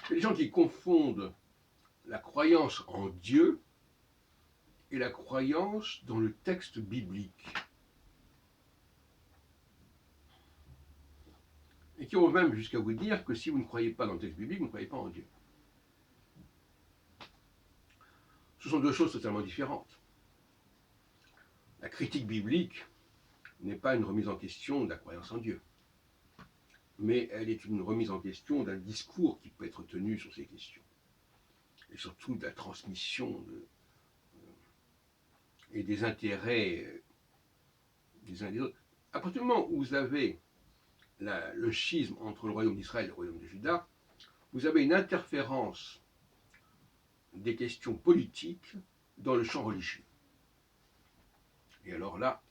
Il y a des gens qui confondent la croyance en Dieu et la croyance dans le texte biblique. Et qui vont même jusqu'à vous dire que si vous ne croyez pas dans le texte biblique, vous ne croyez pas en Dieu. Ce sont deux choses totalement différentes. La critique biblique n'est pas une remise en question de la croyance en Dieu, mais elle est une remise en question d'un discours qui peut être tenu sur ces questions, et surtout de la transmission et des intérêts des uns et des autres. À partir du moment où vous avez le schisme entre le royaume d'Israël et le royaume de Juda, vous avez une interférence des questions politiques dans le champ religieux. Et alors là,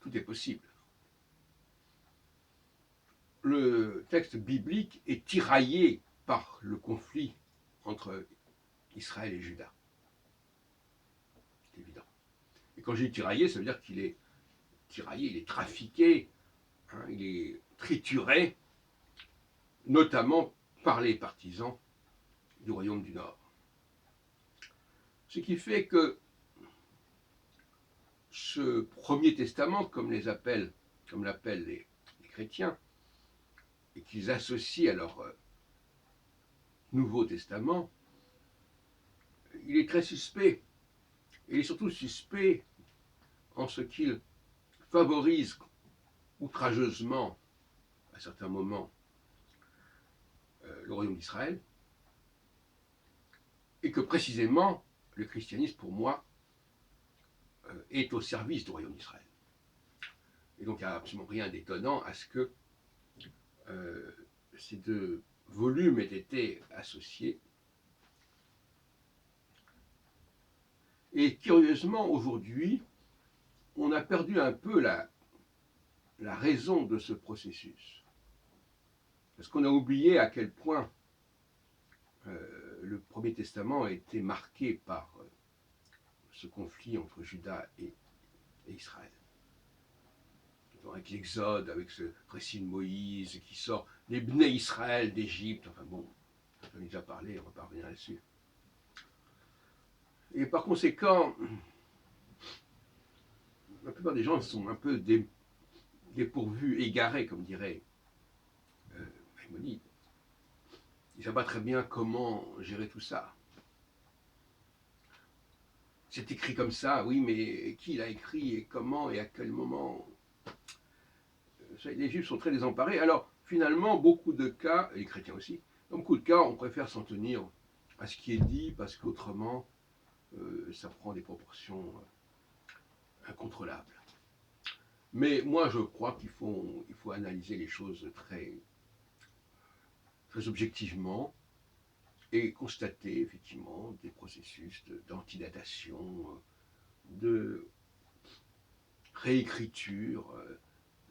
tout est possible. Le texte biblique est tiraillé par le conflit entre Israël et Juda. C'est évident. Et quand je dis tiraillé, ça veut dire qu'il est tiraillé, il est trafiqué, hein, il est trituré, notamment par les partisans du royaume du Nord. Ce qui fait que ce Premier Testament, comme l'appellent les chrétiens, et qu'ils associent à leur Nouveau Testament, il est très suspect. Il est surtout suspect en ce qu'il favorise outrageusement, à certains moments, le royaume d'Israël, et que précisément, le christianisme, pour moi, est au service du royaume d'Israël. Et donc, il n'y a absolument rien d'étonnant à ce que ces deux volumes aient été associés. Et curieusement, aujourd'hui, on a perdu un peu la raison de ce processus. Parce qu'on a oublié à quel point le Premier Testament a été marqué par ce conflit entre Juda et Israël. Avec l'Exode, avec ce récit de Moïse qui sort les Bnei Israël d'Égypte, enfin bon, j'en ai déjà parlé, on ne va pas revenir là-dessus. Et par conséquent, la plupart des gens sont un peu dépourvus, égarés, comme dirait Maïmonide. Ils ne savent pas très bien comment gérer tout ça. C'est écrit comme ça, oui, mais qui l'a écrit et comment et à quel moment? Les Juifs sont très désemparés. Alors, finalement, beaucoup de cas, et les chrétiens aussi, dans beaucoup de cas, on préfère s'en tenir à ce qui est dit, parce qu'autrement, ça prend des proportions incontrôlables. Mais moi, je crois qu'il faut analyser les choses très objectivement et constater effectivement des processus d'antidatation, de réécriture,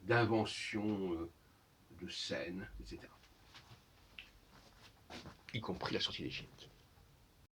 d'invention de scènes, etc. Y compris la sortie d'Égypte.